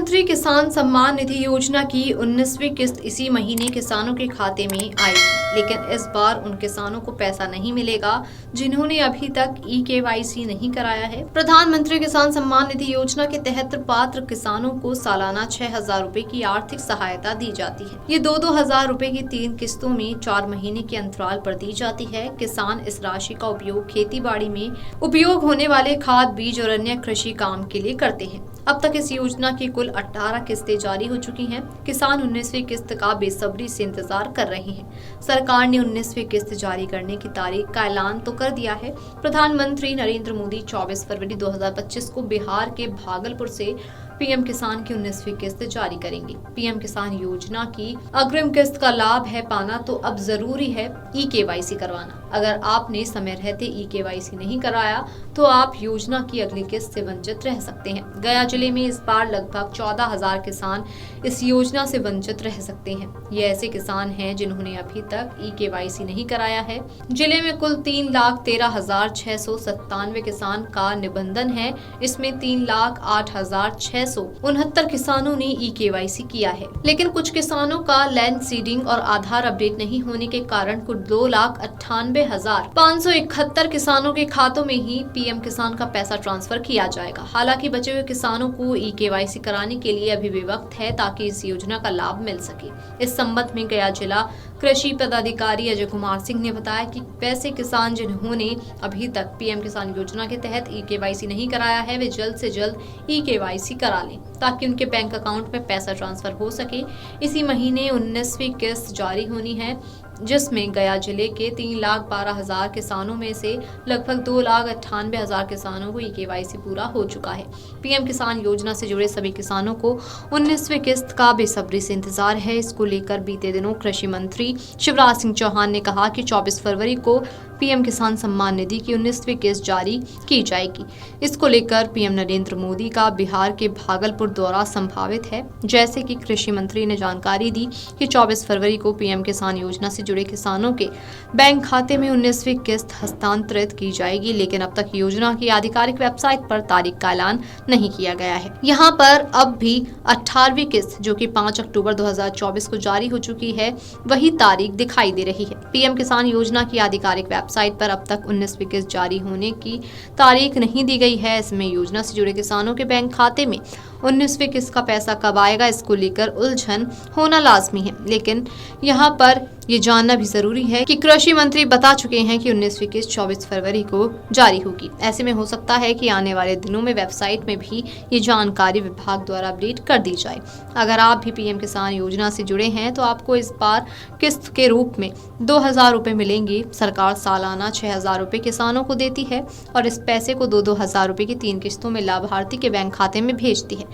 प्रधानमंत्री किसान सम्मान निधि योजना की 19वीं किस्त इसी महीने किसानों के खाते में आएगी, लेकिन इस बार उन किसानों को पैसा नहीं मिलेगा जिन्होंने अभी तक ई-केवाईसी नहीं कराया है। प्रधानमंत्री किसान सम्मान निधि योजना के तहत पात्र किसानों को सालाना 6,000 रूपए की आर्थिक सहायता दी जाती है। ये 2-2 हजार रूपए की 3 किस्तों में 4 महीने के अंतराल पर दी जाती है। किसान इस राशि का उपयोग खेती बाड़ी में उपयोग होने वाले खाद, बीज और अन्य कृषि काम के लिए करते हैं। अब तक इस योजना की कुल 18 किस्तें जारी हो चुकी हैं। किसान 19वीं किस्त का बेसब्री से इंतजार कर रहे हैं। सरकार ने 19वीं किस्त जारी करने की तारीख का ऐलान तो कर दिया है। प्रधानमंत्री नरेंद्र मोदी 24 फरवरी 2025 को बिहार के भागलपुर से पीएम किसान की 19वीं किस्त जारी करेंगे। पीएम किसान योजना की अग्रिम किस्त का लाभ है पाना तो अब जरूरी है ई-केवाईसी करवाना। अगर आपने समय रहते ई-केवाईसी नहीं कराया तो आप योजना की अगली किस्त से वंचित रह सकते हैं। गया जिले में इस बार लगभग 14,000 किसान इस योजना से वंचित रह सकते हैं। ये ऐसे किसान हैं जिन्होंने अभी तक ई-केवाईसी नहीं कराया है। जिले में कुल 3,13,697 किसान का निबंधन है। इसमें 3,08,669 किसानों ने ई-केवाईसी किया है, लेकिन कुछ किसानों का लैंड सीडिंग और आधार अपडेट नहीं होने के कारण कुल 2,98,571 किसानों के खातों में ही पीएम किसान का पैसा ट्रांसफर किया जाएगा। हालांकि बचे हुए किसानों को ई-केवाईसी कराने के लिए अभी भी वक्त है ताकि इस योजना का लाभ मिल सके। इस संबंध में गया जिला कृषि पदाधिकारी अजय कुमार सिंह ने बताया कि वैसे किसान जिन्होंने अभी तक पीएम किसान योजना के तहत ई-केवाईसी नहीं कराया है वे जल्द से जल्द ई-केवाईसी करा लें ताकि उनके बैंक अकाउंट में पैसा ट्रांसफर हो सके। इसी महीने 19वीं किस्त जारी होनी है, जिसमें गया जिले के 3,12,000 किसानों में से लगभग 2,98,000 किसानों को ई-केवाईसी पूरा हो चुका है। पीएम किसान योजना से जुड़े सभी किसानों को 19वीं किस्त का बेसब्री से इंतजार है। इसको लेकर बीते दिनों कृषि मंत्री शिवराज सिंह चौहान ने कहा कि 24 फरवरी को पीएम किसान सम्मान निधि की 19वीं किस्त जारी की जाएगी। इसको लेकर पीएम नरेंद्र मोदी का बिहार के भागलपुर दौरा संभावित है। जैसे कि कृषि मंत्री ने जानकारी दी कि 24 फरवरी को पीएम किसान योजना से जुड़े किसानों के बैंक खाते में 19वीं किस्त हस्तांतरित की जाएगी, लेकिन अब तक योजना की आधिकारिक वेबसाइट पर तारीख का ऐलान नहीं किया गया है। यहाँ पर अब भी 18वीं किस्त जो कि 5 अक्टूबर 2024 को जारी हो चुकी है वही तारीख दिखाई दे रही है। पीएम किसान योजना की आधिकारिक वेबसाइट पर अब तक 19वीं किस्त जारी होने की तारीख नहीं दी गई है। इसमें योजना से जुड़े किसानों के बैंक खाते में 19वीं किस्त का पैसा कब आएगा इसको लेकर उलझन होना लाजमी है, लेकिन यहाँ पर ये जानना भी जरूरी है कि कृषि मंत्री बता चुके हैं कि 19वीं किस्त 24 फरवरी को जारी होगी। ऐसे में हो सकता है कि आने वाले दिनों में वेबसाइट में भी ये जानकारी विभाग द्वारा अपडेट कर दी जाए। अगर आप भी पीएम किसान योजना से जुड़े हैं तो आपको इस बार किस्त के रूप में 2,000 रूपए मिलेंगे। सरकार सालाना 6,000 रूपए किसानों को देती है और इस पैसे को 2-2 हजार रूपए की 3 किस्तों में लाभार्थी के बैंक खाते में भेजती है।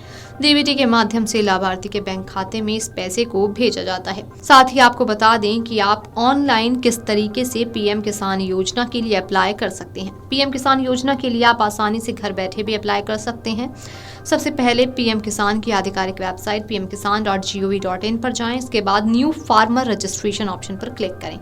डीबीटी के माध्यम से लाभार्थी के बैंक खाते में इस पैसे को भेजा जाता है। साथ ही आपको बता दें कि आप ऑनलाइन किस तरीके से पीएम किसान योजना के लिए अप्लाई कर सकते हैं। पीएम किसान योजना के लिए आप आसानी से घर बैठे भी अप्लाई कर सकते हैं। सबसे पहले पीएम किसान की आधिकारिक वेबसाइट pmkisan.gov.in पर जाएं। इसके बाद न्यू फार्मर रजिस्ट्रेशन ऑप्शन पर क्लिक करें।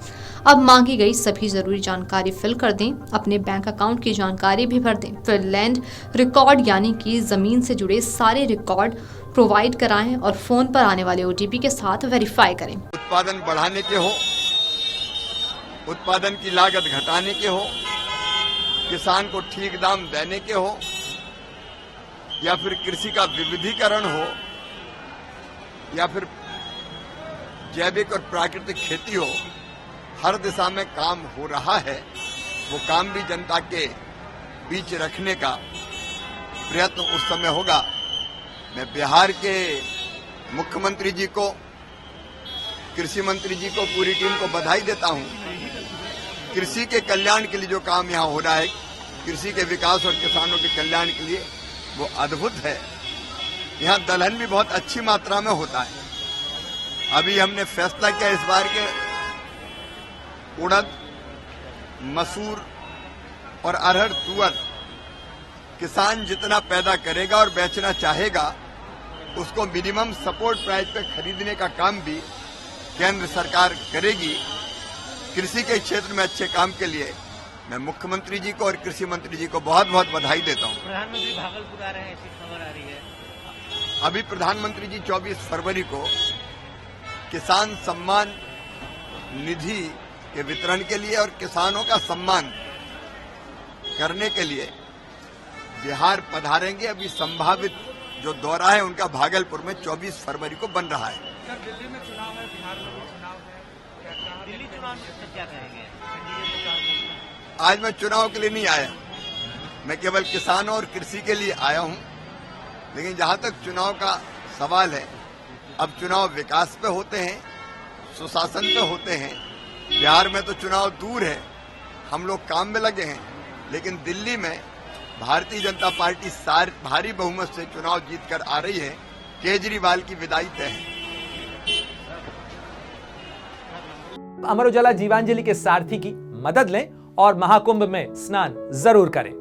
अब मांगी गई सभी जरूरी जानकारी फिल कर दें। अपने बैंक अकाउंट की जानकारी भी भर दें। फिर लैंड रिकॉर्ड यानी कि जमीन से जुड़े सारे रिकॉर्ड प्रोवाइड कराएं और फोन पर आने वाले ओटीपी के साथ वेरीफाई करें। उत्पादन बढ़ाने के हो, उत्पादन की लागत घटाने के हो, किसान को ठीक दाम देने के हो, या फिर कृषि का विविधीकरण हो, या फिर जैविक और प्राकृतिक खेती हो, हर दिशा में काम हो रहा है। वो काम भी जनता के बीच रखने का प्रयत्न उस समय होगा। मैं बिहार के मुख्यमंत्री जी को, कृषि मंत्री जी को, पूरी टीम को बधाई देता हूं। कृषि के कल्याण के लिए जो काम यहाँ हो रहा है, कृषि के विकास और किसानों के कल्याण के लिए, वो अद्भुत है। यहाँ दलहन भी बहुत अच्छी मात्रा में होता है। अभी हमने फैसला किया इस बार के उड़द, मसूर और अरहर, तुअर किसान जितना पैदा करेगा और बेचना चाहेगा उसको मिनिमम सपोर्ट प्राइस पे खरीदने का काम भी केंद्र सरकार करेगी। कृषि के क्षेत्र में अच्छे काम के लिए मैं मुख्यमंत्री जी को और कृषि मंत्री जी को बहुत बहुत बधाई देता हूं। प्रधानमंत्री भागलपुर आ रहे हैं, ऐसी खबर आ रही है। अभी प्रधानमंत्री जी 24 फरवरी को किसान सम्मान निधि के वितरण के लिए और किसानों का सम्मान करने के लिए बिहार पधारेंगे। अभी संभावित जो दौरा है उनका भागलपुर में 24 फरवरी को बन रहा है। सर, दिल्ली में चुनाव है, बिहार में भी चुनाव है, दिल्ली चुनाव में क्या कहेंगे? आज मैं चुनाव के लिए नहीं आया, मैं केवल किसानों और कृषि के लिए आया हूं। लेकिन जहां तक चुनाव का सवाल है, अब चुनाव विकास पे होते हैं, सुशासन पे होते हैं। बिहार में तो चुनाव दूर है, हम लोग काम में लगे हैं, लेकिन दिल्ली में भारतीय जनता पार्टी भारी बहुमत से चुनाव जीतकर आ रही है। केजरीवाल की विदाई तय है। अमर उजाला जीवांजलि के सारथी की मदद लें और महाकुंभ में स्नान जरूर करें।